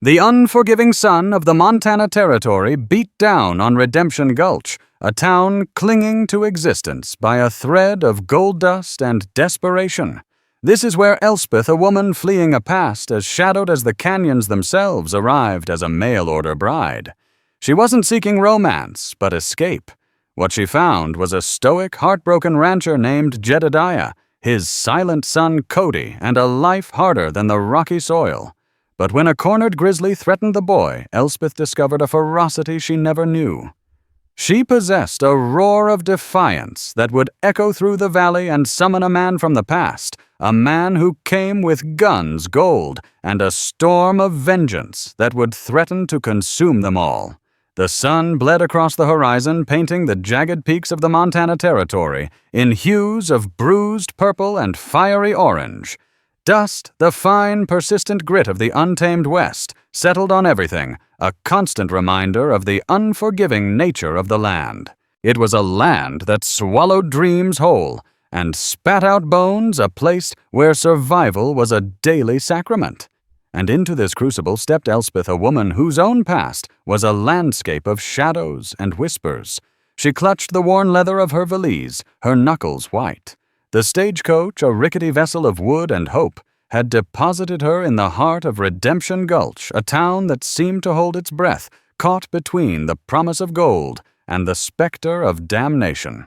The unforgiving sun of the Montana Territory beat down on Redemption Gulch, a town clinging to existence by a thread of gold dust and desperation. This is where Elspeth, a woman fleeing a past as shadowed as the canyons themselves, arrived as a mail-order bride. She wasn't seeking romance, but escape. What she found was a stoic, heartbroken rancher named Jedediah, his silent son Cody, and a life harder than the rocky soil. But when a cornered grizzly threatened the boy, Elspeth discovered a ferocity she never knew. She possessed a roar of defiance that would echo through the valley and summon a man from the past, a man who came with guns, gold, and a storm of vengeance that would threaten to consume them all. The sun bled across the horizon, painting the jagged peaks of the Montana Territory in hues of bruised purple and fiery orange. Dust, the fine, persistent grit of the untamed West, settled on everything, a constant reminder of the unforgiving nature of the land. It was a land that swallowed dreams whole and spat out bones, a place where survival was a daily sacrament. And into this crucible stepped Elspeth, a woman whose own past was a landscape of shadows and whispers. She clutched the worn leather of her valise, her knuckles white. The stagecoach, a rickety vessel of wood and hope, had deposited her in the heart of Redemption Gulch, a town that seemed to hold its breath, caught between the promise of gold and the specter of damnation.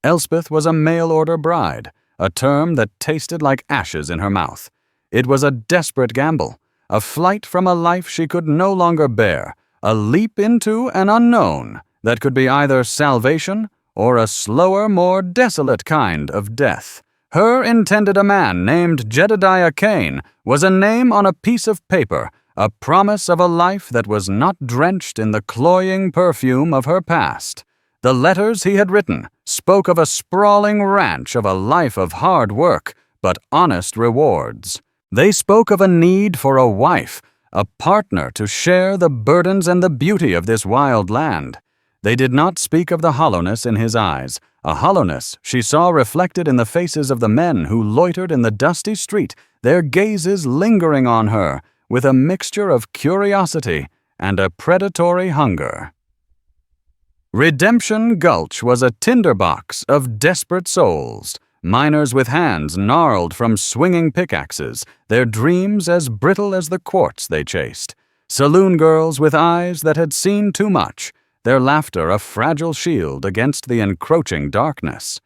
Elspeth was a mail-order bride, a term that tasted like ashes in her mouth. It was a desperate gamble, a flight from a life she could no longer bear, a leap into an unknown that could be either salvation or a slower, more desolate kind of death. Her intended a man named Jedediah Kane was a name on a piece of paper, a promise of a life that was not drenched in the cloying perfume of her past. The letters he had written spoke of a sprawling ranch, of a life of hard work, but honest rewards. They spoke of a need for a wife, a partner to share the burdens and the beauty of this wild land. They did not speak of the hollowness in his eyes, a hollowness she saw reflected in the faces of the men who loitered in the dusty street, their gazes lingering on her with a mixture of curiosity and a predatory hunger. Redemption Gulch was a tinderbox of desperate souls, miners with hands gnarled from swinging pickaxes, their dreams as brittle as the quartz they chased, saloon girls with eyes that had seen too much, their laughter a fragile shield against the encroaching darkness.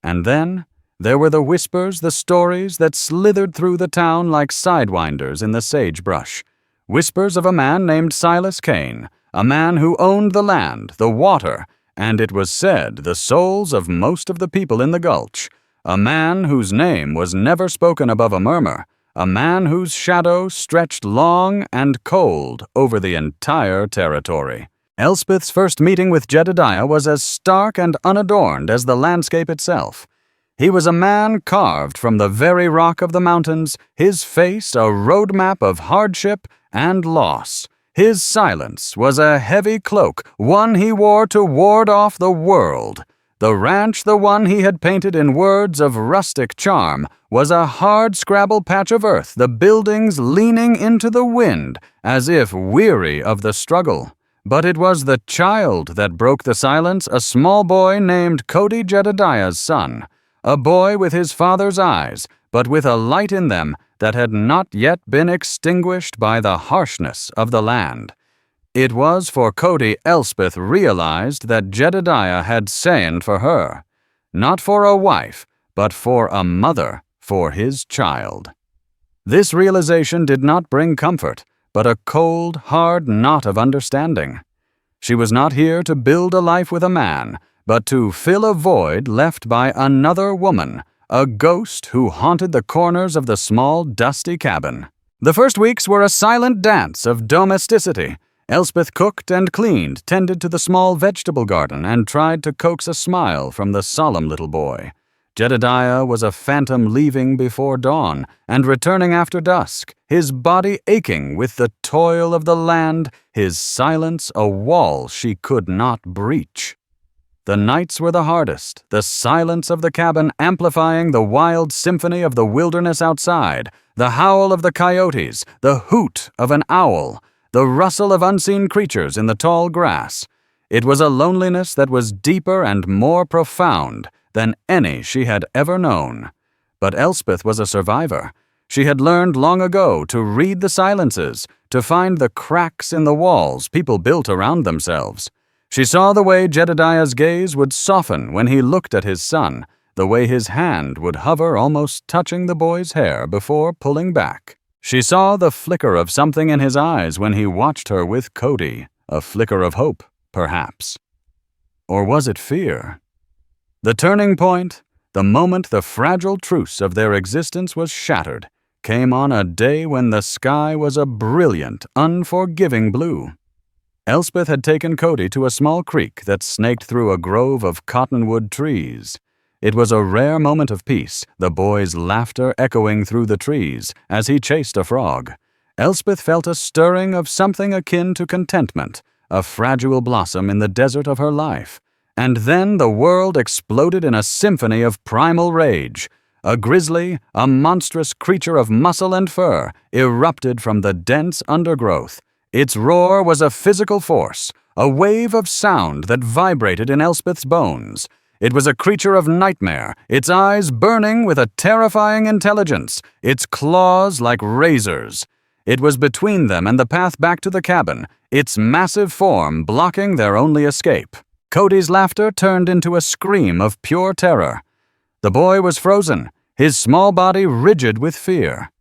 And then there were the whispers, the stories that slithered through the town like sidewinders in the sagebrush. Whispers of a man named Silas Kane, a man who owned the land, the water, and it was said the souls of most of the people in the Gulch. A man whose name was never spoken above a murmur, a man whose shadow stretched long and cold over the entire territory. Elspeth's first meeting with Jedediah was as stark and unadorned as the landscape itself. He was a man carved from the very rock of the mountains, his face a roadmap of hardship and loss. His silence was a heavy cloak, one he wore to ward off the world. The ranch, the one he had painted in words of rustic charm, was a hard-scrabble patch of earth, the buildings leaning into the wind, as if weary of the struggle. But it was the child that broke the silence, a small boy named Cody, Jedediah's son, a boy with his father's eyes, but with a light in them that had not yet been extinguished by the harshness of the land. It was for Cody Elspeth realized that Jedediah had sent for her, not for a wife, but for a mother for his child. This realization did not bring comfort, but a cold, hard knot of understanding. She was not here to build a life with a man, but to fill a void left by another woman, a ghost who haunted the corners of the small, dusty cabin. The first weeks were a silent dance of domesticity. Elspeth cooked and cleaned, tended to the small vegetable garden, and tried to coax a smile from the solemn little boy. Jedediah was a phantom leaving before dawn and returning after dusk, his body aching with the toil of the land, his silence a wall she could not breach. The nights were the hardest, the silence of the cabin amplifying the wild symphony of the wilderness outside, the howl of the coyotes, the hoot of an owl, the rustle of unseen creatures in the tall grass. It was a loneliness that was deeper and more profound than any she had ever known. But Elspeth was a survivor. She had learned long ago to read the silences, to find the cracks in the walls people built around themselves. She saw the way Jedediah's gaze would soften when he looked at his son, the way his hand would hover almost touching the boy's hair before pulling back. She saw the flicker of something in his eyes when he watched her with Cody, a flicker of hope, perhaps. Or was it fear? The turning point, the moment the fragile truce of their existence was shattered, came on a day when the sky was a brilliant, unforgiving blue. Elspeth had taken Cody to a small creek that snaked through a grove of cottonwood trees. It was a rare moment of peace, the boy's laughter echoing through the trees as he chased a frog. Elspeth felt a stirring of something akin to contentment, a fragile blossom in the desert of her life. And then the world exploded in a symphony of primal rage. A grizzly, a monstrous creature of muscle and fur, erupted from the dense undergrowth. Its roar was a physical force, a wave of sound that vibrated in Elspeth's bones. It was a creature of nightmare, its eyes burning with a terrifying intelligence, its claws like razors. It was between them and the path back to the cabin, its massive form blocking their only escape. Cody's laughter turned into a scream of pure terror. The boy was frozen, his small body rigid with fear.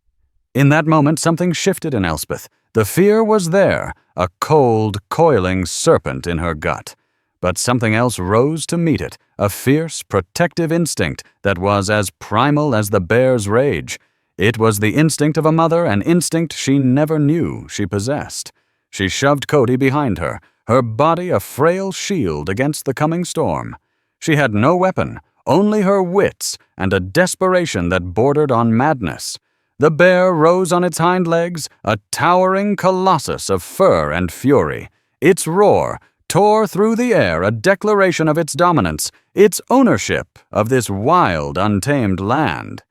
In that moment, something shifted in Elspeth. The fear was there, a cold, coiling serpent in her gut. But something else rose to meet it, a fierce, protective instinct that was as primal as the bear's rage. It was the instinct of a mother, an instinct she never knew she possessed. She shoved Cody behind her, her body a frail shield against the coming storm. She had no weapon, only her wits and a desperation that bordered on madness. The bear rose on its hind legs, a towering colossus of fur and fury. Its roar tore through the air, a declaration of its dominance, its ownership of this wild, untamed land.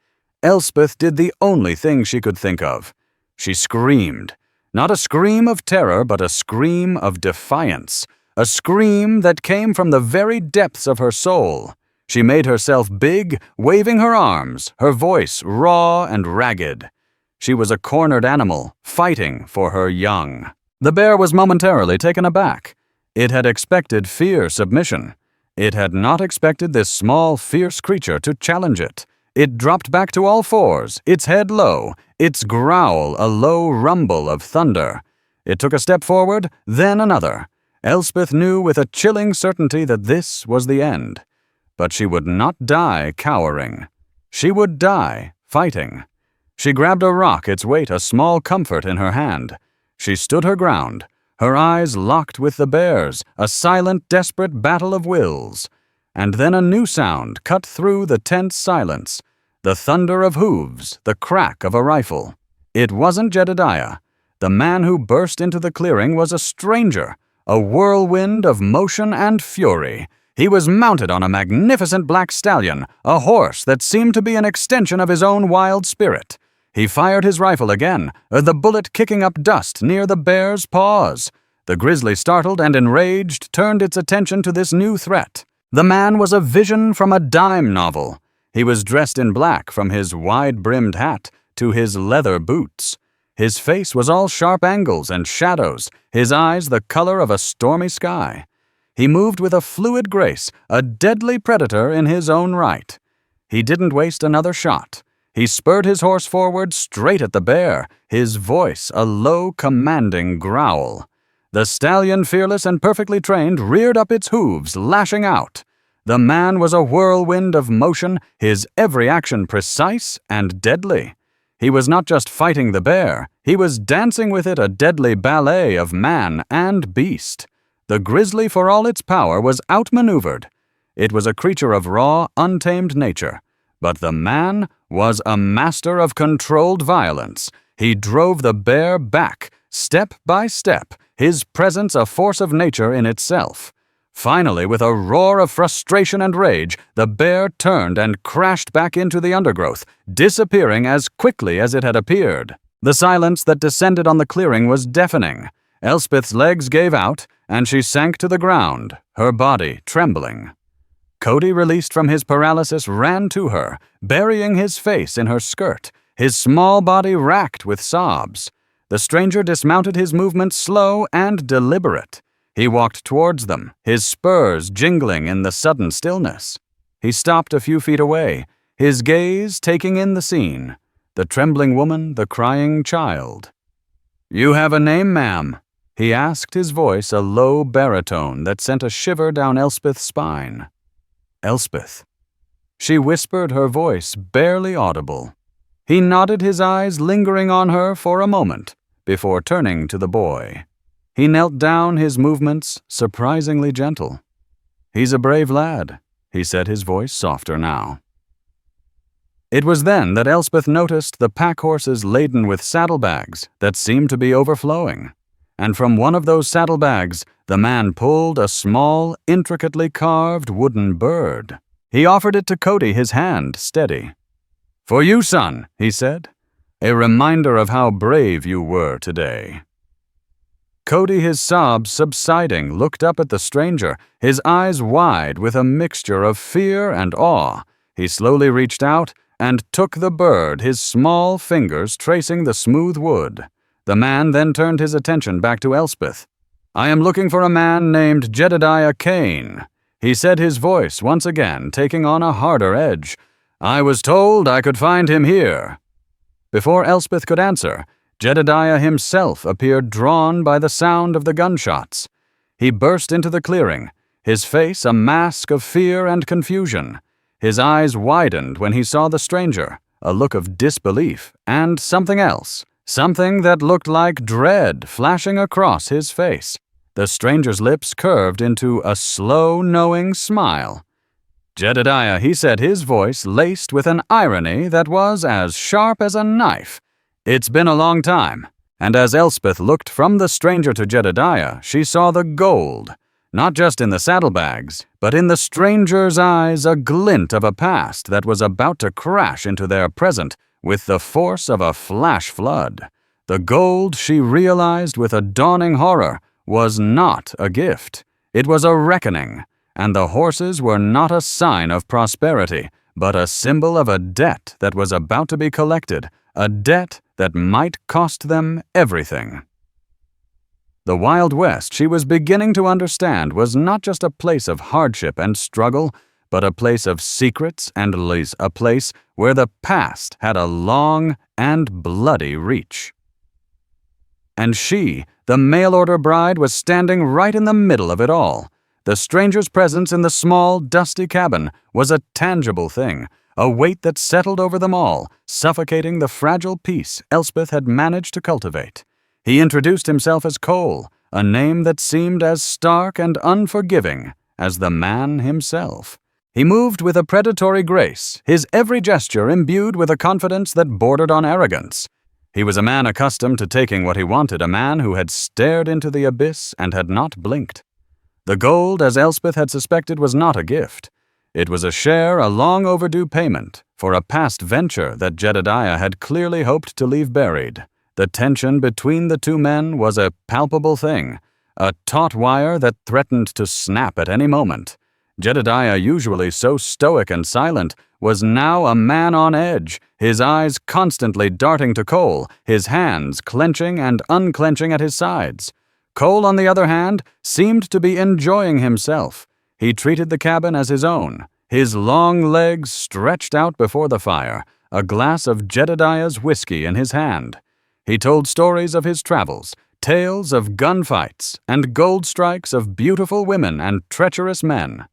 Elspeth did the only thing she could think of. She screamed. Not a scream of terror, but a scream of defiance. A scream that came from the very depths of her soul. She made herself big, waving her arms, her voice raw and ragged. She was a cornered animal, fighting for her young. The bear was momentarily taken aback. It had expected fierce submission. It had not expected this small, fierce creature to challenge it. It dropped back to all fours, its head low, its growl a low rumble of thunder. It took a step forward, then another. Elspeth knew with a chilling certainty that this was the end. But she would not die cowering. She would die fighting. She grabbed a rock, its weight a small comfort in her hand. She stood her ground, her eyes locked with the bear's, a silent, desperate battle of wills. And then a new sound cut through the tense silence, the thunder of hooves, the crack of a rifle. It wasn't Jedediah. The man who burst into the clearing was a stranger, a whirlwind of motion and fury. He was mounted on a magnificent black stallion, a horse that seemed to be an extension of his own wild spirit. He fired his rifle again, the bullet kicking up dust near the bear's paws. The grizzly, startled and enraged, turned its attention to this new threat. The man was a vision from a dime novel. He was dressed in black from his wide-brimmed hat to his leather boots. His face was all sharp angles and shadows, his eyes the color of a stormy sky. He moved with a fluid grace, a deadly predator in his own right. He didn't waste another shot. He spurred his horse forward straight at the bear, his voice a low, commanding growl. The stallion, fearless and perfectly trained, reared up its hooves, lashing out. The man was a whirlwind of motion, his every action precise and deadly. He was not just fighting the bear, he was dancing with it a deadly ballet of man and beast. The grizzly, for all its power, was outmaneuvered. It was a creature of raw, untamed nature. But the man was a master of controlled violence. He drove the bear back, step by step, his presence a force of nature in itself. Finally, with a roar of frustration and rage, the bear turned and crashed back into the undergrowth, disappearing as quickly as it had appeared. The silence that descended on the clearing was deafening. Elspeth's legs gave out, and she sank to the ground, her body trembling. Cody, released from his paralysis, ran to her, burying his face in her skirt, his small body racked with sobs. The stranger dismounted, his movements slow and deliberate. He walked towards them, his spurs jingling in the sudden stillness. He stopped a few feet away, his gaze taking in the scene, the trembling woman, the crying child. "You have a name, ma'am?" he asked, his voice a low baritone that sent a shiver down Elspeth's spine. "Elspeth," she whispered, her voice barely audible. He nodded, his eyes lingering on her for a moment, before turning to the boy. He knelt down, his movements surprisingly gentle. "He's a brave lad," he said, his voice softer now. It was then that Elspeth noticed the pack horses laden with saddlebags that seemed to be overflowing, and from one of those saddlebags the man pulled a small, intricately carved wooden bird. He offered it to Cody, his hand steady. "For you, son," he said, "a reminder of how brave you were today." Cody, his sobs subsiding, looked up at the stranger, his eyes wide with a mixture of fear and awe. He slowly reached out and took the bird, his small fingers tracing the smooth wood. The man then turned his attention back to Elspeth. "I am looking for a man named Jedediah Kane," he said, his voice once again taking on a harder edge. "I was told I could find him here." Before Elspeth could answer, Jedediah himself appeared, drawn by the sound of the gunshots. He burst into the clearing, his face a mask of fear and confusion. His eyes widened when he saw the stranger, a look of disbelief and something else, something that looked like dread flashing across his face. The stranger's lips curved into a slow, knowing smile. "Jedediah," he said, his voice laced with an irony that was as sharp as a knife. "It's been a long time." And as Elspeth looked from the stranger to Jedediah, she saw the gold, not just in the saddlebags, but in the stranger's eyes, a glint of a past that was about to crash into their present with the force of a flash flood. The gold, she realized with a dawning horror, was not a gift. It was a reckoning, and the horses were not a sign of prosperity, but a symbol of a debt that was about to be collected, a debt that might cost them everything. The Wild West, she was beginning to understand, was not just a place of hardship and struggle, but a place of secrets and lies, a place where the past had a long and bloody reach. And she, the mail-order bride, was standing right in the middle of it all. The stranger's presence in the small, dusty cabin was a tangible thing, a weight that settled over them all, suffocating the fragile peace Elspeth had managed to cultivate. He introduced himself as Cole, a name that seemed as stark and unforgiving as the man himself. He moved with a predatory grace, his every gesture imbued with a confidence that bordered on arrogance. He was a man accustomed to taking what he wanted, a man who had stared into the abyss and had not blinked. The gold, as Elspeth had suspected, was not a gift. It was a share, a long overdue payment, for a past venture that Jedediah had clearly hoped to leave buried. The tension between the two men was a palpable thing, a taut wire that threatened to snap at any moment. Jedediah, usually so stoic and silent, was now a man on edge, his eyes constantly darting to Cole, his hands clenching and unclenching at his sides. Cole, on the other hand, seemed to be enjoying himself. He treated the cabin as his own, his long legs stretched out before the fire, a glass of Jedediah's whiskey in his hand. He told stories of his travels, tales of gunfights and gold strikes of beautiful women and treacherous men.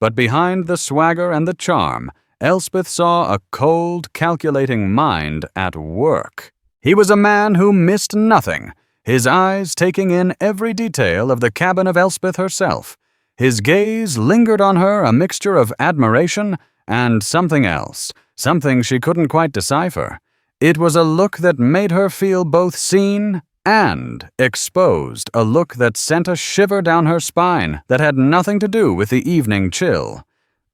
But behind the swagger and the charm, Elspeth saw a cold, calculating mind at work. He was a man who missed nothing, his eyes taking in every detail of the cabin of Elspeth herself. His gaze lingered on her, a mixture of admiration and something else, something she couldn't quite decipher. It was a look that made her feel both seen and exposed a look that sent a shiver down her spine that had nothing to do with the evening chill.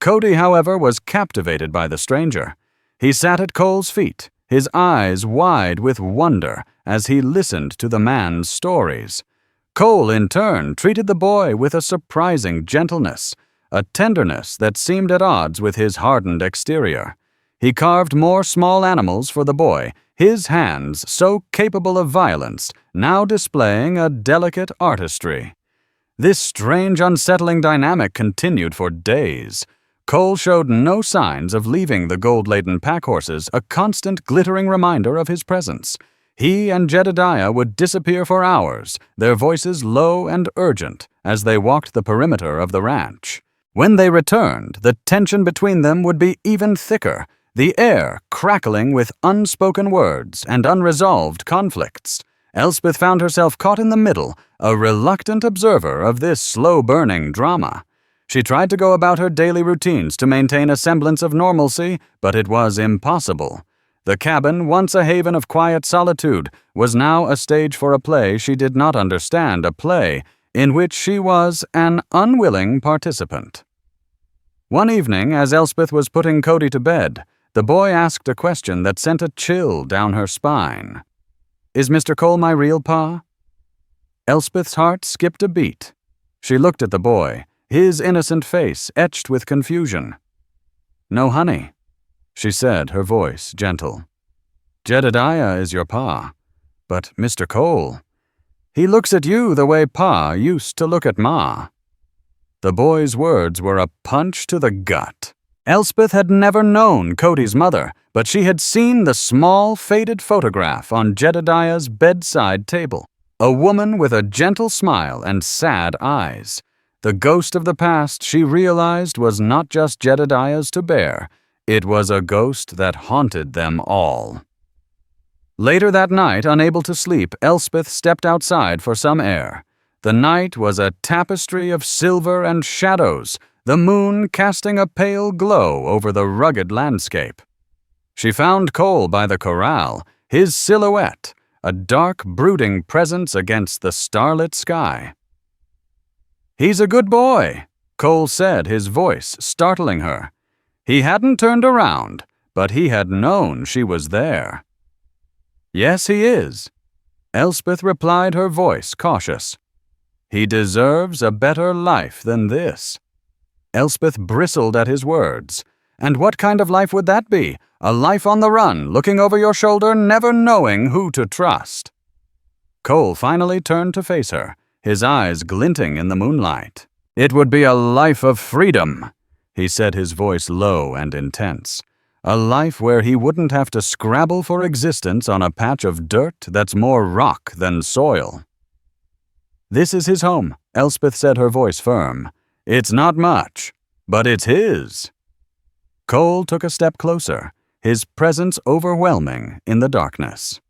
Cody, however, was captivated by the stranger. He sat at Cole's feet, his eyes wide with wonder as he listened to the man's stories. Cole, in turn, treated the boy with a surprising gentleness, a tenderness that seemed at odds with his hardened exterior. He carved more small animals for the boy, his hands, so capable of violence, now displaying a delicate artistry. This strange, unsettling dynamic continued for days. Cole showed no signs of leaving the gold-laden pack horses, a constant glittering reminder of his presence. He and Jedediah would disappear for hours, their voices low and urgent, as they walked the perimeter of the ranch. When they returned, the tension between them would be even thicker, the air crackling with unspoken words and unresolved conflicts. Elspeth found herself caught in the middle, a reluctant observer of this slow-burning drama. She tried to go about her daily routines to maintain a semblance of normalcy, but it was impossible. The cabin, once a haven of quiet solitude, was now a stage for a play she did not understand, a play in which she was an unwilling participant. One evening, as Elspeth was putting Cody to bed, the boy asked a question that sent a chill down her spine. "Is Mr. Cole my real pa?" Elspeth's heart skipped a beat. She looked at the boy, his innocent face etched with confusion. "No, honey," she said, her voice gentle. "Jedediah is your pa, but Mr. Cole, he looks at you the way pa used to look at ma." The boy's words were a punch to the gut. Elspeth had never known Cody's mother, but she had seen the small, faded photograph on Jedediah's bedside table. A woman with a gentle smile and sad eyes. The ghost of the past, she realized, was not just Jedediah's to bear. It was a ghost that haunted them all. Later that night, unable to sleep, Elspeth stepped outside for some air. The night was a tapestry of silver and shadows, the moon casting a pale glow over the rugged landscape. She found Cole by the corral, his silhouette, a dark, brooding presence against the starlit sky. "He's a good boy," Cole said, his voice startling her. He hadn't turned around, but he had known she was there. "Yes, he is," Elspeth replied, her voice cautious. "He deserves a better life than this." Elspeth bristled at his words. And what kind of life would that be? A life on the run, looking over your shoulder, never knowing who to trust. Cole finally turned to face her, his eyes glinting in the moonlight. "It would be a life of freedom," he said, his voice low and intense. "A life where he wouldn't have to scrabble for existence on a patch of dirt that's more rock than soil." "This is his home," Elspeth said, her voice firm. "It's not much, but it's his." Cole took a step closer, his presence overwhelming in the darkness.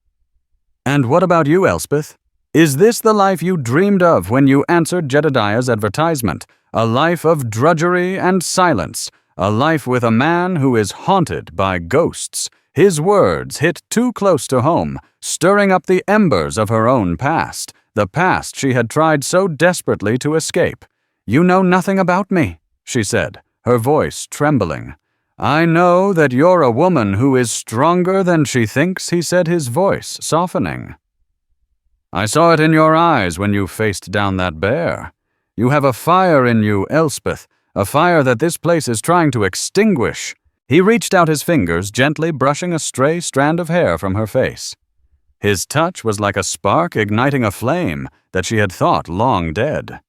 "And what about you, Elspeth? Is this the life you dreamed of when you answered Jedediah's advertisement? A life of drudgery and silence, a life with a man who is haunted by ghosts?" His words hit too close to home, stirring up the embers of her own past, the past she had tried so desperately to escape. "You know nothing about me," she said, her voice trembling. "I know that you're a woman who is stronger than she thinks," he said, his voice softening. "I saw it in your eyes when you faced down that bear. You have a fire in you, Elspeth, a fire that this place is trying to extinguish." He reached out his fingers, gently brushing a stray strand of hair from her face. His touch was like a spark igniting a flame that she had thought long dead.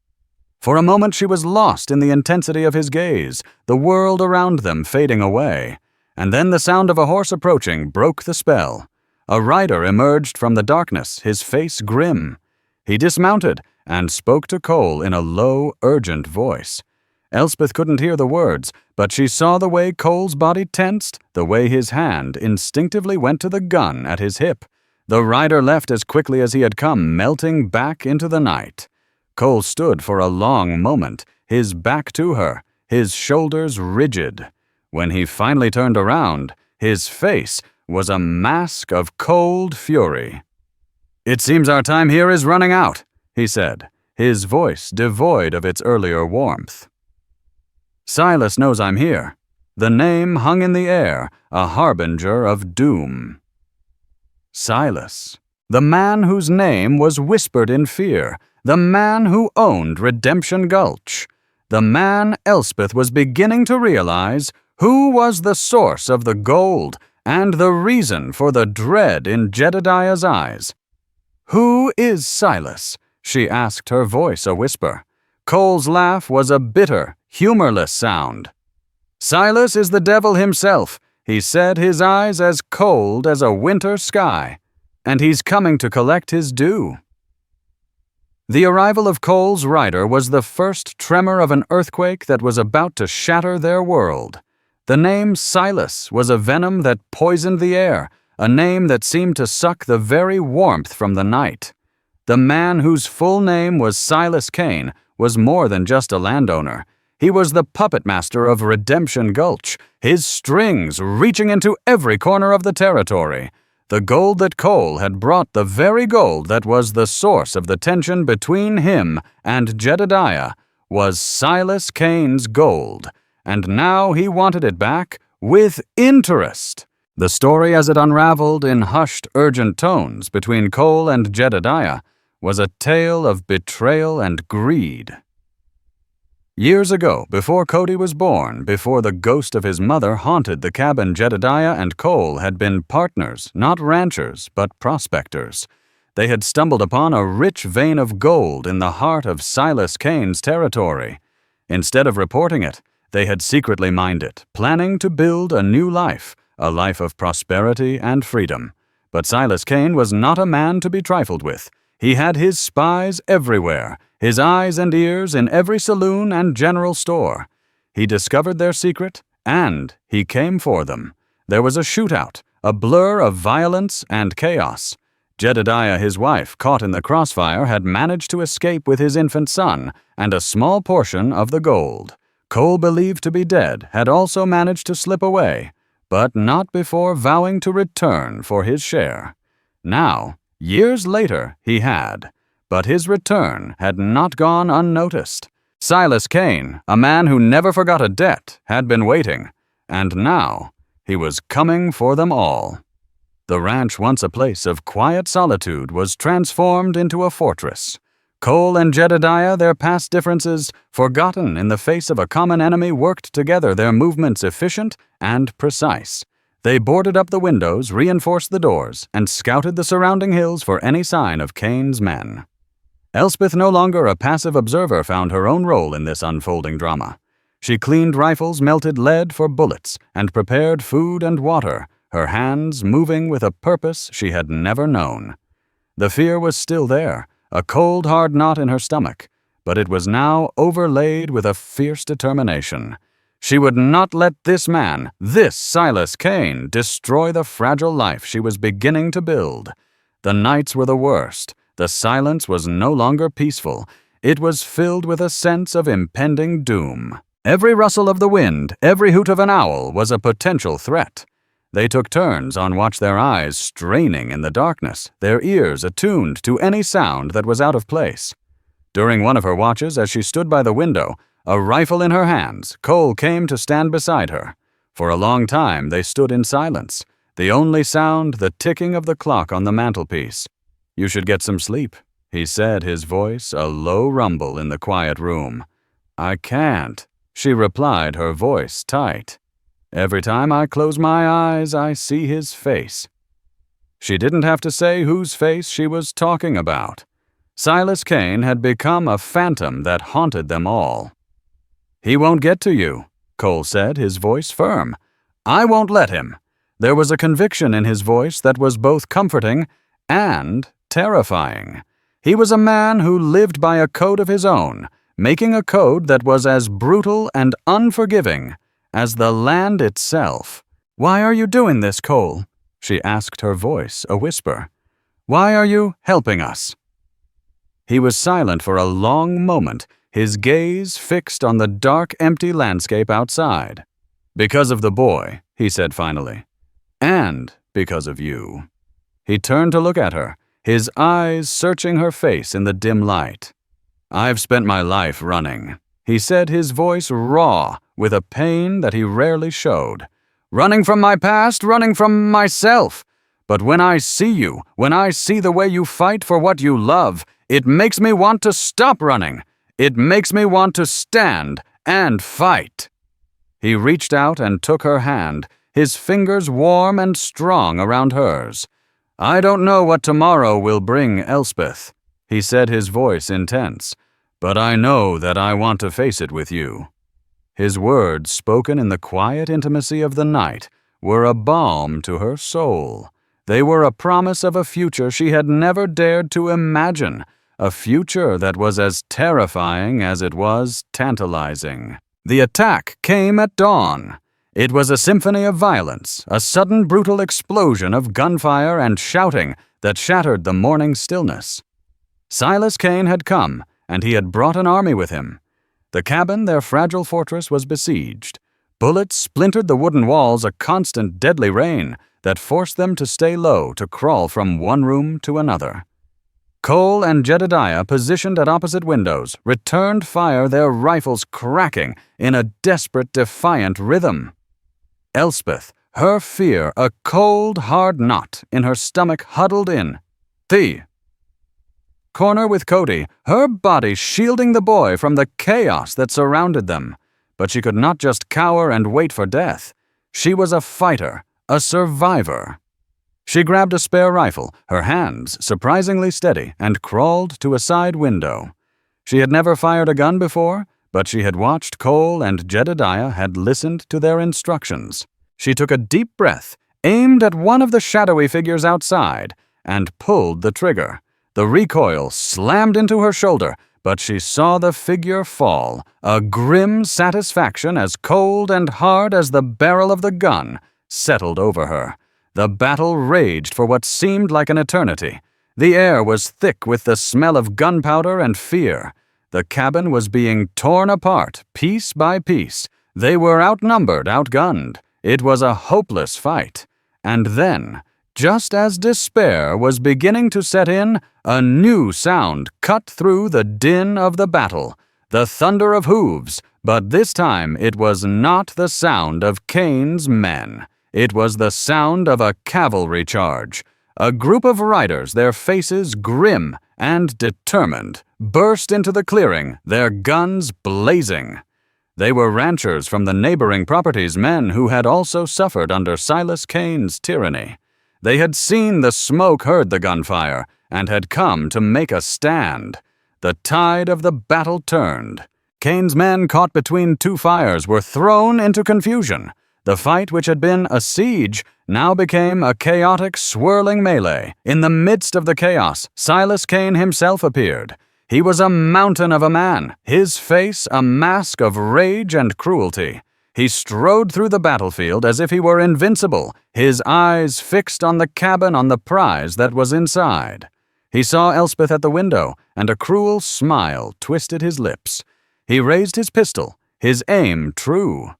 For a moment she was lost in the intensity of his gaze, the world around them fading away. And then the sound of a horse approaching broke the spell. A rider emerged from the darkness, his face grim. He dismounted and spoke to Cole in a low, urgent voice. Elspeth couldn't hear the words, but she saw the way Cole's body tensed, the way his hand instinctively went to the gun at his hip. The rider left as quickly as he had come, melting back into the night. Cole stood for a long moment, his back to her, his shoulders rigid. When he finally turned around, his face was a mask of cold fury. "It seems our time here is running out," he said, his voice devoid of its earlier warmth. "Silas knows I'm here." The name hung in the air, a harbinger of doom. Silas, the man whose name was whispered in fear, the man who owned Redemption Gulch, the man Elspeth was beginning to realize who was the source of the gold and the reason for the dread in Jedediah's eyes. "Who is Silas?" she asked, her voice a whisper. Cole's laugh was a bitter, humorless sound. "Silas is the devil himself," he said, his eyes as cold as a winter sky. "And he's coming to collect his due." The arrival of Cole's rider was the first tremor of an earthquake that was about to shatter their world. The name Silas was a venom that poisoned the air, a name that seemed to suck the very warmth from the night. The man whose full name was Silas Kane was more than just a landowner. He was the puppet master of Redemption Gulch, his strings reaching into every corner of the territory. The gold that Cole had brought, the very gold that was the source of the tension between him and Jedediah, was Silas Kane's gold, and now he wanted it back with interest. The story as it unraveled in hushed, urgent tones between Cole and Jedediah was a tale of betrayal and greed. Years ago, before Cody was born, before the ghost of his mother haunted the cabin, Jedediah and Cole had been partners, not ranchers, but prospectors. They had stumbled upon a rich vein of gold in the heart of Silas Kane's territory. Instead of reporting it, they had secretly mined it, planning to build a new life, a life of prosperity and freedom. But Silas Kane was not a man to be trifled with. He had his spies everywhere, his eyes and ears in every saloon and general store. He discovered their secret, and he came for them. There was a shootout, a blur of violence and chaos. Jedediah, his wife, caught in the crossfire, had managed to escape with his infant son and a small portion of the gold. Cole, believed to be dead, had also managed to slip away, but not before vowing to return for his share. Now, years later, he had. But his return had not gone unnoticed. Silas Kane, a man who never forgot a debt, had been waiting, and now he was coming for them all. The ranch, once a place of quiet solitude, was transformed into a fortress. Cole and Jedediah, their past differences forgotten in the face of a common enemy, worked together, their movements efficient and precise. They boarded up the windows, reinforced the doors, and scouted the surrounding hills for any sign of Kane's men. Elspeth, no longer a passive observer, found her own role in this unfolding drama. She cleaned rifles, melted lead for bullets, and prepared food and water, her hands moving with a purpose she had never known. The fear was still there, a cold, hard knot in her stomach, but it was now overlaid with a fierce determination. She would not let this man, this Silas Kane, destroy the fragile life she was beginning to build. The nights were the worst. The silence was no longer peaceful. It was filled with a sense of impending doom. Every rustle of the wind, every hoot of an owl was a potential threat. They took turns on watch, their eyes straining in the darkness, their ears attuned to any sound that was out of place. During one of her watches, as she stood by the window, a rifle in her hands, Cole came to stand beside her. For a long time they stood in silence, the only sound the ticking of the clock on the mantelpiece. "You should get some sleep," he said, his voice a low rumble in the quiet room. "I can't," she replied, her voice tight. "Every time I close my eyes, I see his face." She didn't have to say whose face she was talking about. Silas Kane had become a phantom that haunted them all. "He won't get to you," Cole said, his voice firm. "I won't let him." There was a conviction in his voice that was both comforting and terrifying. He was a man who lived by a code of his own, making a code that was as brutal and unforgiving as the land itself. "Why are you doing this, Cole?" she asked, her voice a whisper. "Why are you helping us?" He was silent for a long moment, his gaze fixed on the dark, empty landscape outside. "Because of the boy," he said finally. "And because of you." He turned to look at her, his eyes searching her face in the dim light. "I've spent my life running," he said, his voice raw with a pain that he rarely showed. "Running from my past, running from myself. But when I see you, when I see the way you fight for what you love, it makes me want to stop running. It makes me want to stand and fight." He reached out and took her hand, his fingers warm and strong around hers. "I don't know what tomorrow will bring, Elspeth," he said, his voice intense, "but I know that I want to face it with you." His words, spoken in the quiet intimacy of the night, were a balm to her soul. They were a promise of a future she had never dared to imagine, a future that was as terrifying as it was tantalizing. The attack came at dawn. It was a symphony of violence, a sudden brutal explosion of gunfire and shouting that shattered the morning stillness. Silas Kane had come, and he had brought an army with him. The cabin, their fragile fortress, was besieged. Bullets splintered the wooden walls, a constant deadly rain that forced them to stay low, to crawl from one room to another. Cole and Jedediah, positioned at opposite windows, returned fire, their rifles cracking in a desperate, defiant rhythm. Elspeth, her fear a cold, hard knot in her stomach, huddled in the corner with Cody, her body shielding the boy from the chaos that surrounded them. But she could not just cower and wait for death. She was a fighter, a survivor. She grabbed a spare rifle, her hands surprisingly steady, and crawled to a side window. She had never fired a gun before, but she had watched Cole and Jedediah, had listened to their instructions. She took a deep breath, aimed at one of the shadowy figures outside, and pulled the trigger. The recoil slammed into her shoulder, but she saw the figure fall, a grim satisfaction as cold and hard as the barrel of the gun settled over her. The battle raged for what seemed like an eternity. The air was thick with the smell of gunpowder and fear. The cabin was being torn apart, piece by piece. They were outnumbered, outgunned. It was a hopeless fight. And then, just as despair was beginning to set in, a new sound cut through the din of the battle. The thunder of hooves, but this time it was not the sound of Kane's men. It was the sound of a cavalry charge. A group of riders, their faces grim and determined, burst into the clearing, their guns blazing. They were ranchers from the neighboring properties, men who had also suffered under Silas Kane's tyranny. They had seen the smoke, heard the gunfire, and had come to make a stand. The tide of the battle turned. Kane's men, caught between two fires, were thrown into confusion. The fight, which had been a siege, now became a chaotic, swirling melee. In the midst of the chaos, Silas Kane himself appeared. He was a mountain of a man, his face a mask of rage and cruelty. He strode through the battlefield as if he were invincible, his eyes fixed on the cabin, on the prize that was inside. He saw Elspeth at the window, and a cruel smile twisted his lips. He raised his pistol, his aim true.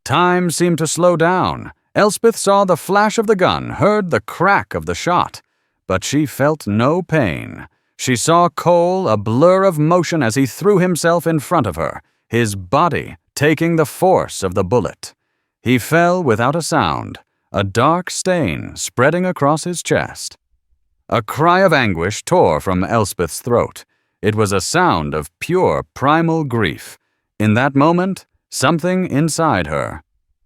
Time seemed to slow down. Elspeth saw the flash of the gun, heard the crack of the shot, but she felt no pain. She saw Cole, a blur of motion as he threw himself in front of her, his body taking the force of the bullet. He fell without a sound, a dark stain spreading across his chest. A cry of anguish tore from Elspeth's throat. It was a sound of pure primal grief. In that moment, something inside her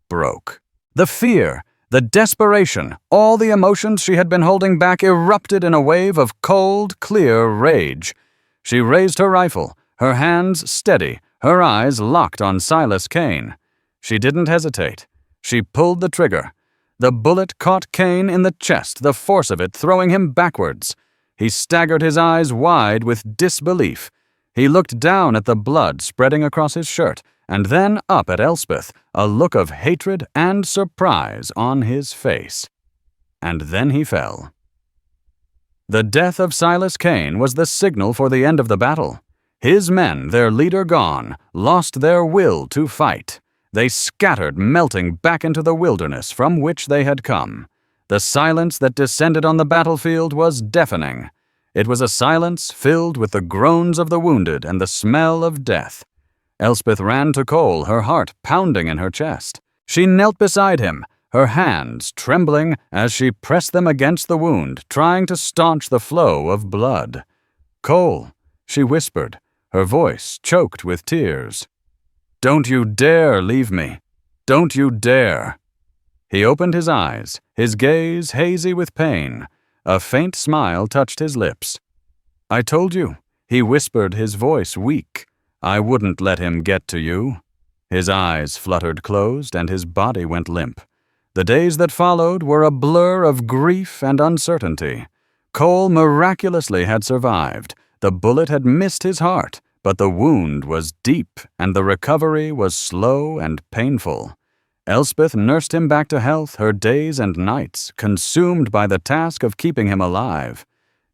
broke. The fear, the desperation, all the emotions she had been holding back erupted in a wave of cold, clear rage. She raised her rifle, her hands steady, her eyes locked on Silas Kane. She didn't hesitate. She pulled the trigger. The bullet caught Kane in the chest, the force of it throwing him backwards. He staggered, his eyes wide with disbelief. He looked down at the blood spreading across his shirt, and then up at Elspeth, a look of hatred and surprise on his face. And then he fell. The death of Silas Kane was the signal for the end of the battle. His men, their leader gone, lost their will to fight. They scattered, melting back into the wilderness from which they had come. The silence that descended on the battlefield was deafening. It was a silence filled with the groans of the wounded and the smell of death. Elspeth ran to Cole, her heart pounding in her chest. She knelt beside him, her hands trembling as she pressed them against the wound, trying to staunch the flow of blood. "Cole," she whispered, her voice choked with tears. "Don't you dare leave me. Don't you dare." He opened his eyes, his gaze hazy with pain. A faint smile touched his lips. "I told you," he whispered, his voice weak. "I wouldn't let him get to you." His eyes fluttered closed and his body went limp. The days that followed were a blur of grief and uncertainty. Cole miraculously had survived. The bullet had missed his heart, but the wound was deep and the recovery was slow and painful. Elspeth nursed him back to health, her days and nights consumed by the task of keeping him alive.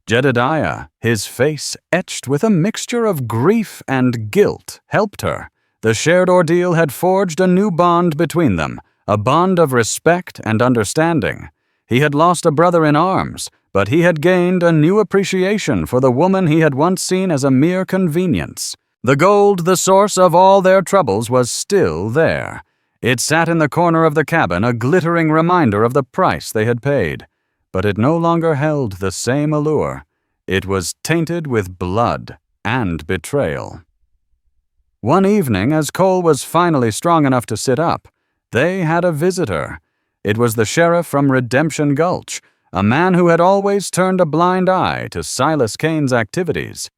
Jedediah, his face etched with a mixture of grief and guilt, helped her. The shared ordeal had forged a new bond between them, a bond of respect and understanding. He had lost a brother in arms, but he had gained a new appreciation for the woman he had once seen as a mere convenience. The gold, the source of all their troubles, was still there. It sat in the corner of the cabin, a glittering reminder of the price they had paid. But it no longer held the same allure. It was tainted with blood and betrayal. One evening, as Cole was finally strong enough to sit up, they had a visitor. It was the sheriff from Redemption Gulch, a man who had always turned a blind eye to Silas Kane's activities.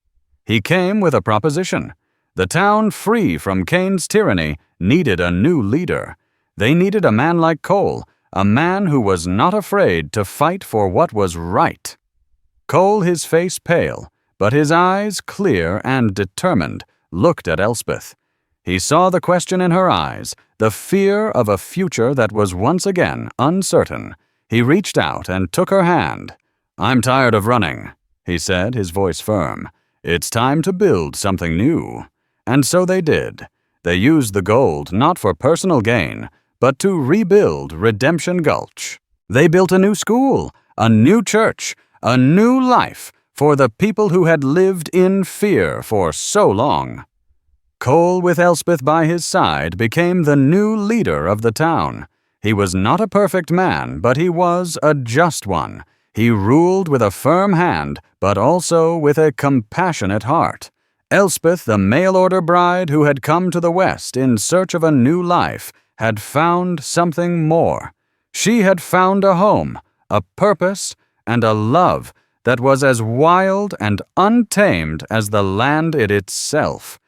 He came with a proposition. The town, free from Kane's tyranny, needed a new leader. They needed a man like Cole, a man who was not afraid to fight for what was right. Cole, his face pale, but his eyes clear and determined, looked at Elspeth. He saw the question in her eyes, the fear of a future that was once again uncertain. He reached out and took her hand. "I'm tired of running," he said, his voice firm. "It's time to build something new." And so they did. They used the gold not for personal gain, but to rebuild Redemption Gulch. They built a new school, a new church, a new life for the people who had lived in fear for so long. Cole, with Elspeth by his side, became the new leader of the town. He was not a perfect man, but he was a just one. He ruled with a firm hand, but also with a compassionate heart. Elspeth, the mail-order bride who had come to the West in search of a new life, had found something more. She had found a home, a purpose, and a love that was as wild and untamed as the land it itself.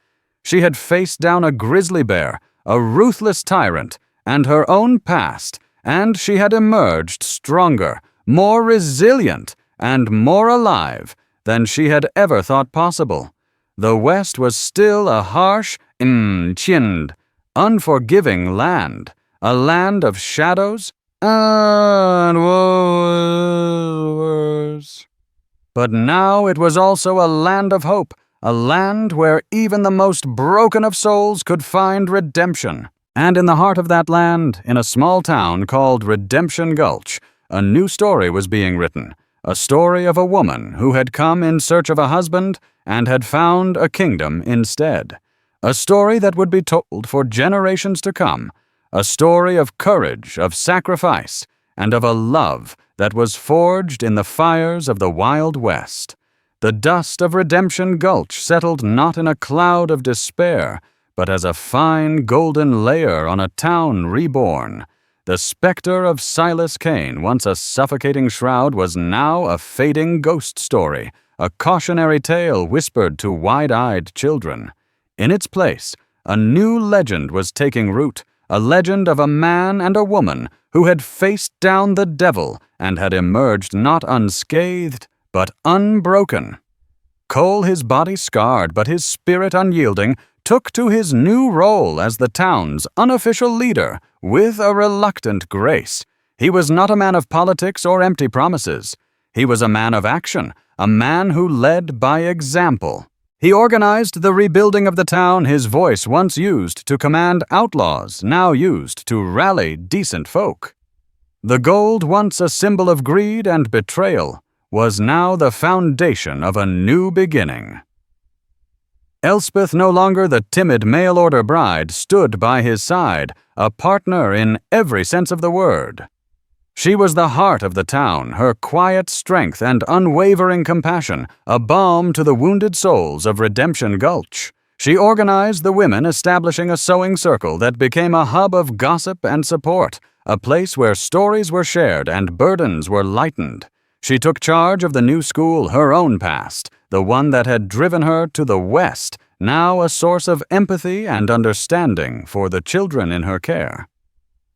She had faced down a grizzly bear, a ruthless tyrant, and her own past, and she had emerged stronger, more resilient, and more alive than she had ever thought possible. The West was still a harsh, chinned, unforgiving land, a land of shadows and woes. But now it was also a land of hope, a land where even the most broken of souls could find redemption. And in the heart of that land, in a small town called Redemption Gulch, a new story was being written, a story of a woman who had come in search of a husband and had found a kingdom instead. A story that would be told for generations to come, a story of courage, of sacrifice, and of a love that was forged in the fires of the Wild West. The dust of Redemption Gulch settled not in a cloud of despair, but as a fine golden layer on a town reborn. The specter of Silas Kane, once a suffocating shroud, was now a fading ghost story, a cautionary tale whispered to wide-eyed children. In its place, a new legend was taking root, a legend of a man and a woman who had faced down the devil and had emerged not unscathed, but unbroken. Cole, his body scarred but his spirit unyielding, took to his new role as the town's unofficial leader with a reluctant grace. He was not a man of politics or empty promises. He was a man of action, a man who led by example. He organized the rebuilding of the town his voice once used to command outlaws, now used to rally decent folk. The gold, once a symbol of greed and betrayal, was now the foundation of a new beginning. Elspeth, no longer the timid mail-order bride, stood by his side, a partner in every sense of the word. She was the heart of the town, her quiet strength and unwavering compassion, a balm to the wounded souls of Redemption Gulch. She organized the women, establishing a sewing circle that became a hub of gossip and support, a place where stories were shared and burdens were lightened. She took charge of the new school, her own past, the one that had driven her to the West, now a source of empathy and understanding for the children in her care.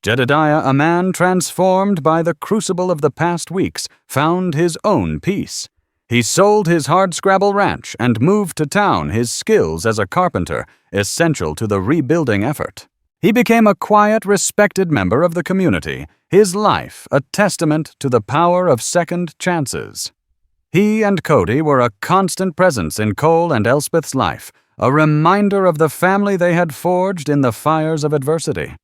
Jedediah, a man transformed by the crucible of the past weeks, found his own peace. He sold his hardscrabble ranch and moved to town, his skills as a carpenter essential to the rebuilding effort. He became a quiet, respected member of the community, his life a testament to the power of second chances. He and Cody were a constant presence in Cole and Elspeth's life, a reminder of the family they had forged in the fires of adversity.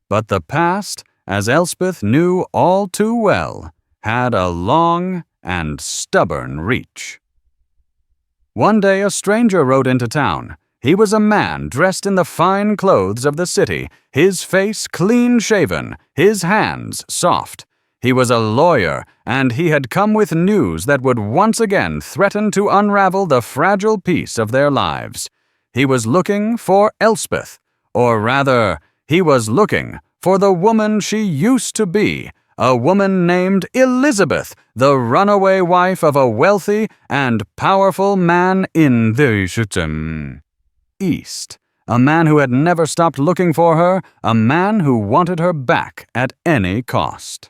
But the past, as Elspeth knew all too well, had a long and stubborn reach. One day a stranger rode into town. He was a man dressed in the fine clothes of the city, his face clean-shaven, his hands soft. He was a lawyer, and he had come with news that would once again threaten to unravel the fragile peace of their lives. He was looking for Elspeth, or rather, he was looking for the woman she used to be, a woman named Elizabeth, the runaway wife of a wealthy and powerful man in the East. A man who had never stopped looking for her, a man who wanted her back at any cost.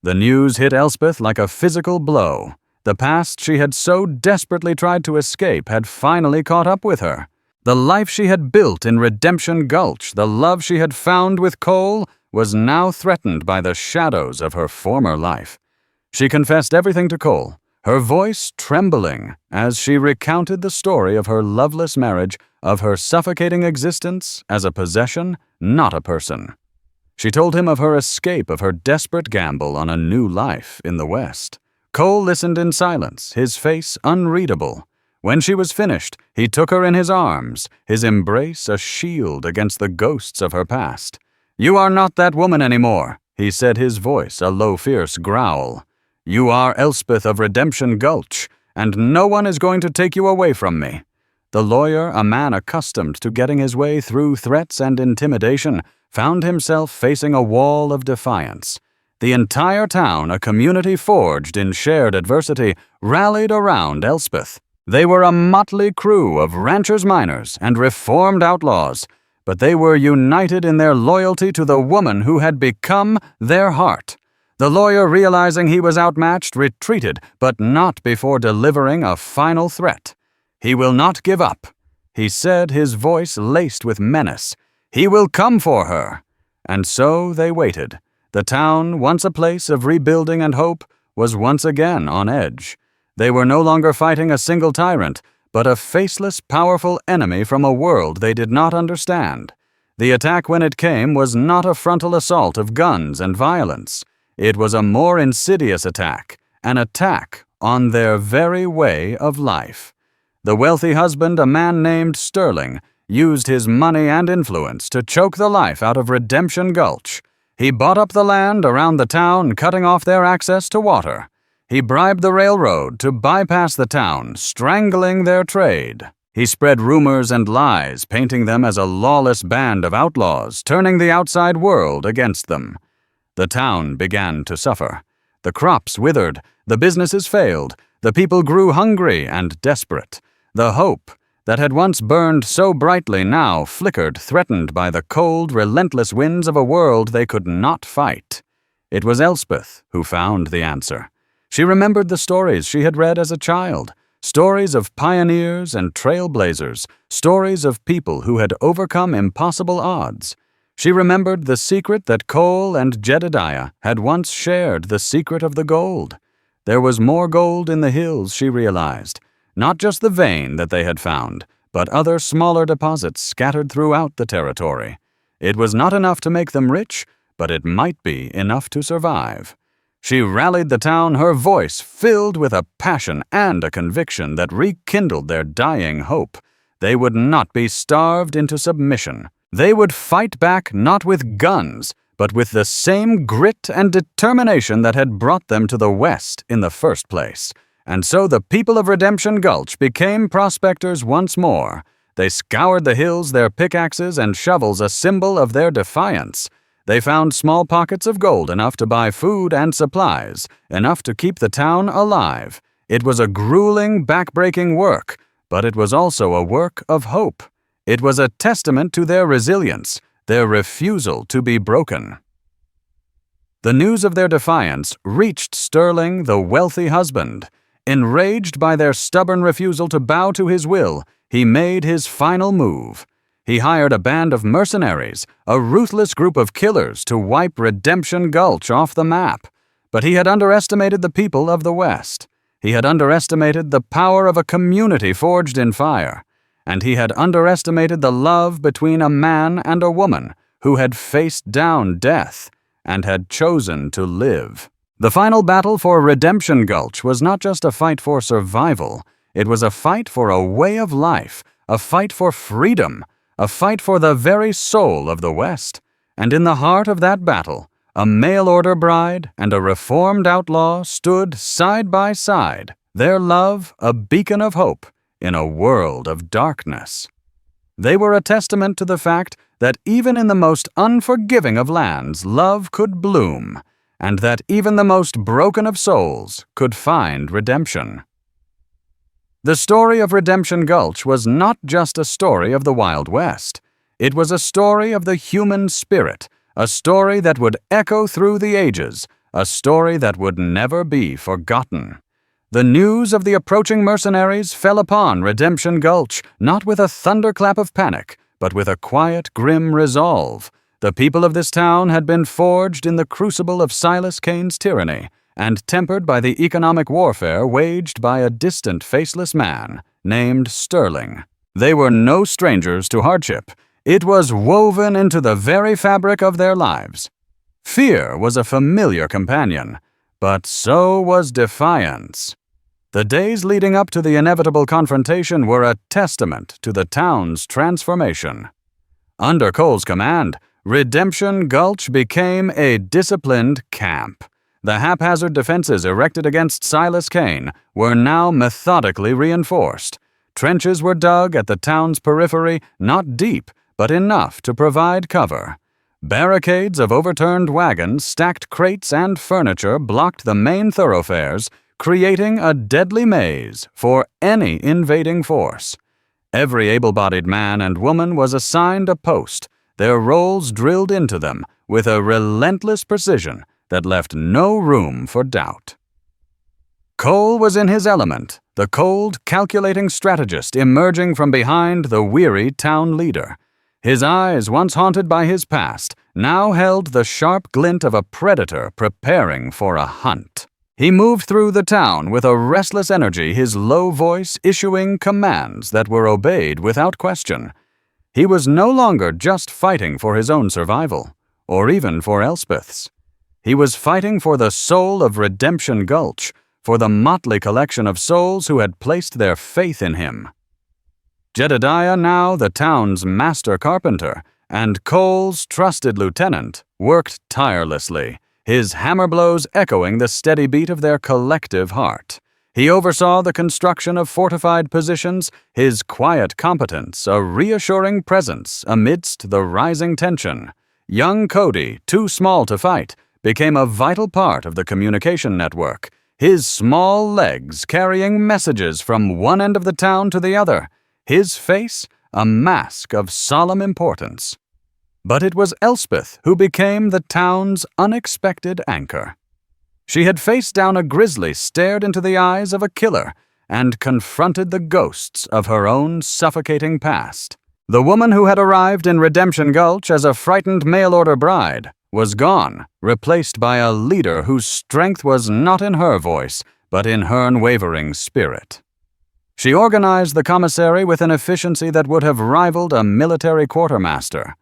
The news hit Elspeth like a physical blow. The past she had so desperately tried to escape had finally caught up with her. The life she had built in Redemption Gulch, the love she had found with Cole, was now threatened by the shadows of her former life. She confessed everything to Cole, her voice trembling as she recounted the story of her loveless marriage, of her suffocating existence as a possession, not a person. She told him of her escape, of her desperate gamble on a new life in the West. Cole listened in silence, his face unreadable. When she was finished, he took her in his arms, his embrace a shield against the ghosts of her past. "You are not that woman anymore," he said, his voice a low, fierce growl. "You are Elspeth of Redemption Gulch, and no one is going to take you away from me." The lawyer, a man accustomed to getting his way through threats and intimidation, found himself facing a wall of defiance. The entire town, a community forged in shared adversity, rallied around Elspeth. They were a motley crew of ranchers-miners and reformed outlaws, but they were united in their loyalty to the woman who had become their heart. The lawyer, realizing he was outmatched, retreated, but not before delivering a final threat. "He will not give up," he said, his voice laced with menace. "He will come for her." And so they waited. The town, once a place of rebuilding and hope, was once again on edge. They were no longer fighting a single tyrant, but a faceless, powerful enemy from a world they did not understand. The attack, when it came, was not a frontal assault of guns and violence. It was a more insidious attack, an attack on their very way of life. The wealthy husband, a man named Sterling, used his money and influence to choke the life out of Redemption Gulch. He bought up the land around the town, cutting off their access to water. He bribed the railroad to bypass the town, strangling their trade. He spread rumors and lies, painting them as a lawless band of outlaws, turning the outside world against them. The town began to suffer. The crops withered, the businesses failed, the people grew hungry and desperate. The hope that had once burned so brightly now flickered, threatened by the cold, relentless winds of a world they could not fight. It was Elspeth who found the answer. She remembered the stories she had read as a child, stories of pioneers and trailblazers, stories of people who had overcome impossible odds. She remembered the secret that Cole and Jedediah had once shared, the secret of the gold. There was more gold in the hills, she realized. Not just the vein that they had found, but other smaller deposits scattered throughout the territory. It was not enough to make them rich, but it might be enough to survive. She rallied the town, her voice filled with a passion and a conviction that rekindled their dying hope. They would not be starved into submission. They would fight back not with guns, but with the same grit and determination that had brought them to the West in the first place. And so the people of Redemption Gulch became prospectors once more. They scoured the hills, their pickaxes and shovels a symbol of their defiance. They found small pockets of gold enough to buy food and supplies, enough to keep the town alive. It was a grueling, backbreaking work, but it was also a work of hope. It was a testament to their resilience, their refusal to be broken. The news of their defiance reached Sterling, the wealthy husband. Enraged by their stubborn refusal to bow to his will, he made his final move. He hired a band of mercenaries, a ruthless group of killers, to wipe Redemption Gulch off the map. But he had underestimated the people of the West. He had underestimated the power of a community forged in fire. And he had underestimated the love between a man and a woman who had faced down death and had chosen to live. The final battle for Redemption Gulch was not just a fight for survival. It was a fight for a way of life, a fight for freedom, a fight for the very soul of the West. And in the heart of that battle, a mail-order bride and a reformed outlaw stood side by side, their love a beacon of hope in a world of darkness. They were a testament to the fact that even in the most unforgiving of lands, love could bloom, and that even the most broken of souls could find redemption. The story of Redemption Gulch was not just a story of the Wild West. It was a story of the human spirit, a story that would echo through the ages, a story that would never be forgotten. The news of the approaching mercenaries fell upon Redemption Gulch, not with a thunderclap of panic, but with a quiet, grim resolve. The people of this town had been forged in the crucible of Silas Kane's tyranny, and tempered by the economic warfare waged by a distant, faceless man named Sterling. They were no strangers to hardship. It was woven into the very fabric of their lives. Fear was a familiar companion, but so was defiance. The days leading up to the inevitable confrontation were a testament to the town's transformation. Under Cole's command, Redemption Gulch became a disciplined camp. The haphazard defenses erected against Silas Kane were now methodically reinforced. Trenches were dug at the town's periphery, not deep, but enough to provide cover. Barricades of overturned wagons, stacked crates, and furniture blocked the main thoroughfares, creating a deadly maze for any invading force. Every able-bodied man and woman was assigned a post, their roles drilled into them with a relentless precision that left no room for doubt. Cole was in his element, the cold, calculating strategist emerging from behind the weary town leader. His eyes, once haunted by his past, now held the sharp glint of a predator preparing for a hunt. He moved through the town with a restless energy, his low voice issuing commands that were obeyed without question. He was no longer just fighting for his own survival, or even for Elspeth's. He was fighting for the soul of Redemption Gulch, for the motley collection of souls who had placed their faith in him. Jedediah, now the town's master carpenter, and Cole's trusted lieutenant, worked tirelessly, his hammer blows echoing the steady beat of their collective heart. He oversaw the construction of fortified positions, his quiet competence a reassuring presence amidst the rising tension. Young Cody, too small to fight, became a vital part of the communication network, his small legs carrying messages from one end of the town to the other, his face a mask of solemn importance. But it was Elspeth who became the town's unexpected anchor. She had faced down a grizzly, stared into the eyes of a killer, and confronted the ghosts of her own suffocating past. The woman who had arrived in Redemption Gulch as a frightened mail-order bride was gone, replaced by a leader whose strength was not in her voice, but in her unwavering spirit. She organized the commissary with an efficiency that would have rivaled a military quartermaster.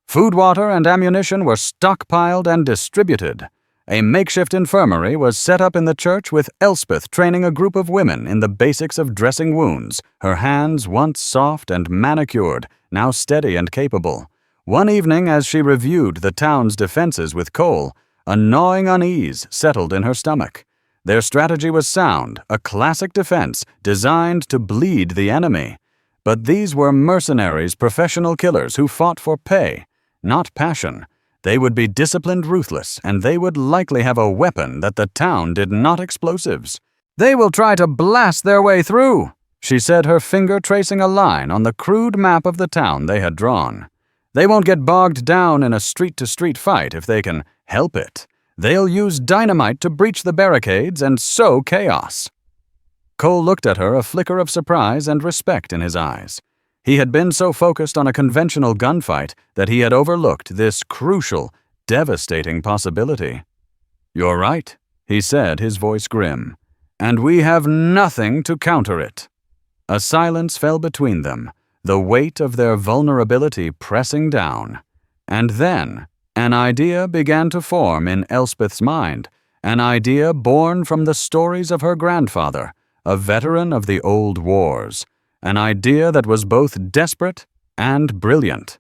Food, water, and ammunition were stockpiled and distributed. A makeshift infirmary was set up in the church with Elspeth training a group of women in the basics of dressing wounds, her hands once soft and manicured, now steady and capable. One evening, as she reviewed the town's defenses with Cole, a gnawing unease settled in her stomach. Their strategy was sound, a classic defense designed to bleed the enemy. But these were mercenaries, professional killers who fought for pay, not passion. They would be disciplined, ruthless, and they would likely have a weapon that the town did not explosives. "They will try to blast their way through," she said, her finger tracing a line on the crude map of the town they had drawn. "They won't get bogged down in a street-to-street fight if they can help it. They'll use dynamite to breach the barricades and sow chaos." Cole looked at her, a flicker of surprise and respect in his eyes. He had been so focused on a conventional gunfight that he had overlooked this crucial, devastating possibility. "You're right," he said, his voice grim, "and we have nothing to counter it." A silence fell between them, the weight of their vulnerability pressing down. And then an idea began to form in Elspeth's mind, an idea born from the stories of her grandfather, a veteran of the old wars, an idea that was both desperate and brilliant.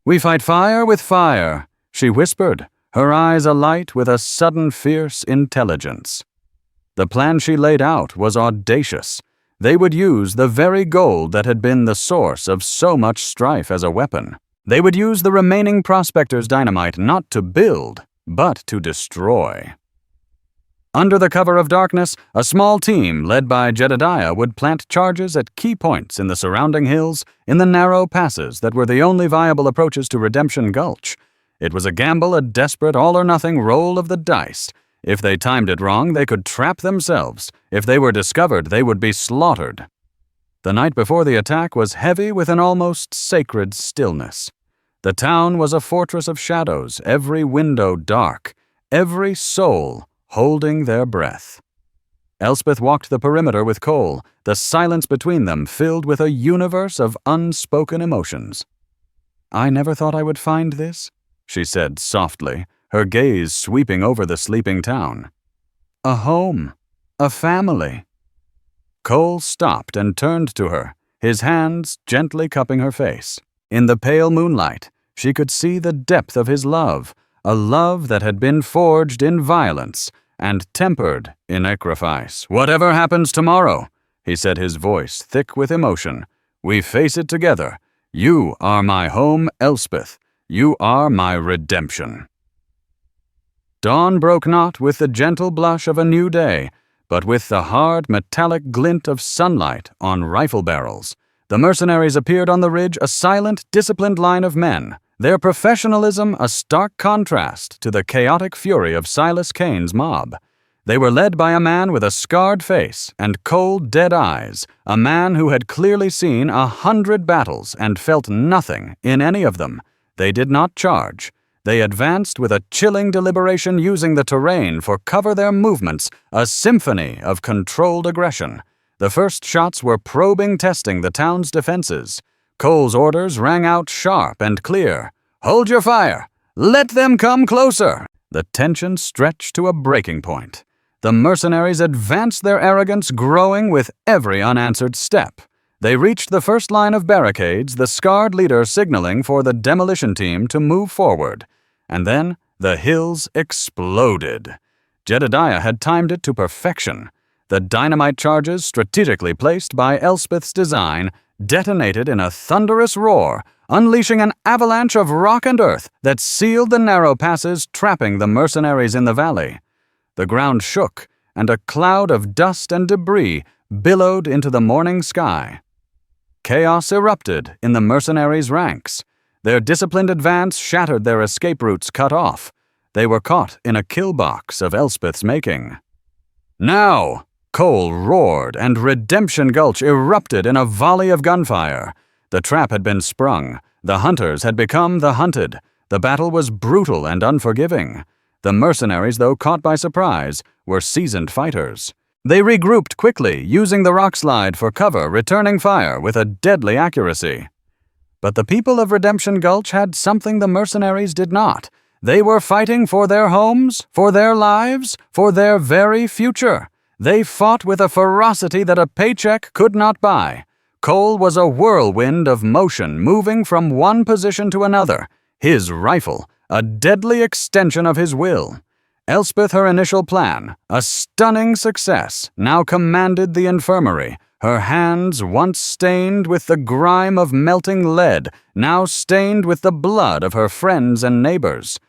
"We fight fire with fire," she whispered, her eyes alight with a sudden fierce intelligence. The plan she laid out was audacious. They would use the very gold that had been the source of so much strife as a weapon. They would use the remaining prospectors' dynamite not to build, but to destroy. Under the cover of darkness, a small team led by Jedediah would plant charges at key points in the surrounding hills, in the narrow passes that were the only viable approaches to Redemption Gulch. It was a gamble, a desperate all-or-nothing roll of the dice. If they timed it wrong, they could trap themselves. If they were discovered, they would be slaughtered. The night before the attack was heavy with an almost sacred stillness. The town was a fortress of shadows, every window dark, every soul holding their breath. Elspeth walked the perimeter with Cole, the silence between them filled with a universe of unspoken emotions. "I never thought I would find this," she said softly, her gaze sweeping over the sleeping town. "A home, a family." Cole stopped and turned to her, his hands gently cupping her face. In the pale moonlight, she could see the depth of his love, a love that had been forged in violence and tempered in sacrifice. "Whatever happens tomorrow," he said, his voice thick with emotion, "we face it together. You are my home, Elspeth. You are my redemption." Dawn broke not with the gentle blush of a new day, but with the hard, metallic glint of sunlight on rifle barrels. The mercenaries appeared on the ridge, a silent, disciplined line of men, their professionalism a stark contrast to the chaotic fury of Silas Kane's mob. They were led by a man with a scarred face and cold, dead eyes, a man who had clearly seen 100 battles and felt nothing in any of them. They did not charge. They advanced with a chilling deliberation, using the terrain for cover their movements, a symphony of controlled aggression. The first shots were probing, testing the town's defenses. Cole's orders rang out sharp and clear. "Hold your fire! Let them come closer!" The tension stretched to a breaking point. The mercenaries advanced, their arrogance growing with every unanswered step. They reached the first line of barricades, the scarred leader signaling for the demolition team to move forward. And then the hills exploded. Jedediah had timed it to perfection. The dynamite charges, strategically placed by Elspeth's design, detonated in a thunderous roar, unleashing an avalanche of rock and earth that sealed the narrow passes, trapping the mercenaries in the valley. The ground shook, and a cloud of dust and debris billowed into the morning sky. Chaos erupted in the mercenaries' ranks. Their disciplined advance shattered, their escape routes cut off. They were caught in a kill box of Elspeth's making. "Now!" Cole roared, and Redemption Gulch erupted in a volley of gunfire. The trap had been sprung. The hunters had become the hunted. The battle was brutal and unforgiving. The mercenaries, though caught by surprise, were seasoned fighters. They regrouped quickly, using the rockslide for cover, returning fire with a deadly accuracy. But the people of Redemption Gulch had something the mercenaries did not. They were fighting for their homes, for their lives, for their very future. They fought with a ferocity that a paycheck could not buy. Cole was a whirlwind of motion moving from one position to another, his rifle, a deadly extension of his will. Elspeth, her initial plan, a stunning success, now commanded the infirmary, her hands once stained with the grime of melting lead, now stained with the blood of her friends and neighbors.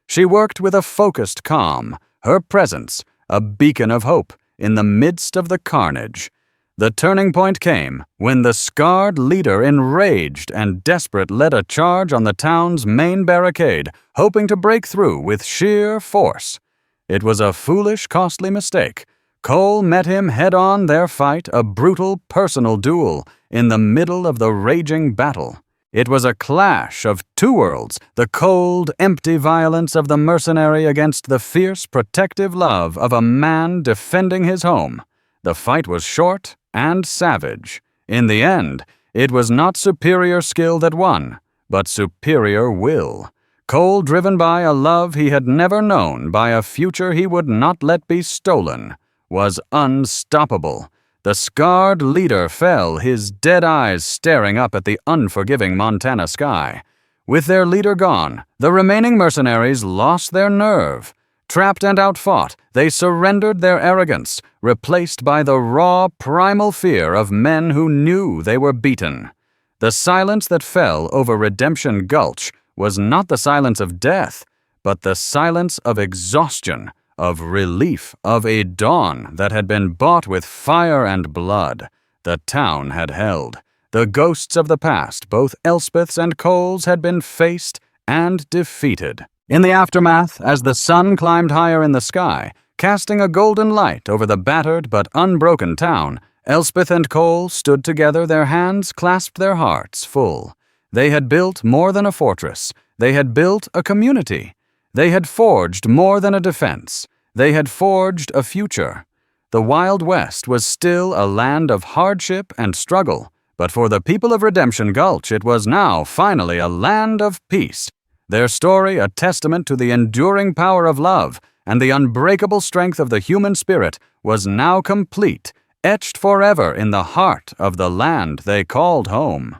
She worked with a focused calm, her presence, a beacon of hope, in the midst of the carnage. The turning point came when the scarred leader, enraged and desperate, led a charge on the town's main barricade, hoping to break through with sheer force. It was a foolish, costly mistake. Cole met him head-on, their fight, a brutal, personal duel, in the middle of the raging battle. It was a clash of two worlds, the cold, empty violence of the mercenary against the fierce, protective love of a man defending his home. The fight was short and savage. In the end, it was not superior skill that won, but superior will. Cole, driven by a love he had never known, by a future he would not let be stolen, was unstoppable. The scarred leader fell, his dead eyes staring up at the unforgiving Montana sky. With their leader gone, the remaining mercenaries lost their nerve. Trapped and outfought, they surrendered their arrogance, replaced by the raw, primal fear of men who knew they were beaten. The silence that fell over Redemption Gulch was not the silence of death, but the silence of exhaustion, of relief, of a dawn that had been bought with fire and blood. The town had held. The ghosts of the past, both Elspeth's and Cole's, had been faced and defeated. In the aftermath, as the sun climbed higher in the sky, casting a golden light over the battered but unbroken town, Elspeth and Cole stood together, their hands clasped, their hearts full. They had built more than a fortress. They had built a community. They had forged more than a defense. They had forged a future. The Wild West was still a land of hardship and struggle, but for the people of Redemption Gulch it was now finally a land of peace. Their story a testament to the enduring power of love and the unbreakable strength of the human spirit was now complete, etched forever in the heart of the land they called home.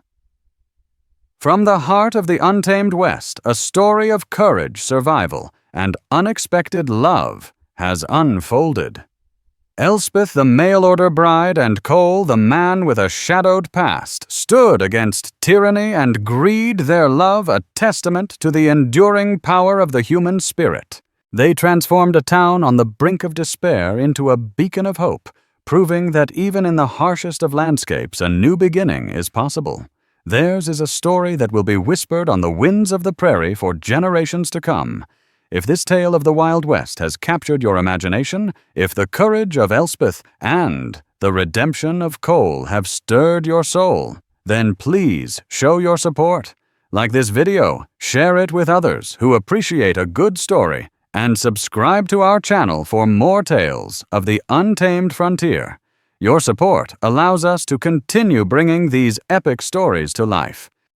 From the heart of the untamed West, a story of courage, survival, and unexpected love has unfolded. Elspeth, the mail-order bride, and Cole, the man with a shadowed past, stood against tyranny and greed, their love a testament to the enduring power of the human spirit. They transformed a town on the brink of despair into a beacon of hope, proving that even in the harshest of landscapes a new beginning is possible. Theirs is a story that will be whispered on the winds of the prairie for generations to come. If this tale of the Wild West has captured your imagination, if the courage of Elspeth and the redemption of Cole have stirred your soul, then please show your support. Like this video, share it with others who appreciate a good story, and subscribe to our channel for more tales of the untamed frontier. Your support allows us to continue bringing these epic stories to life.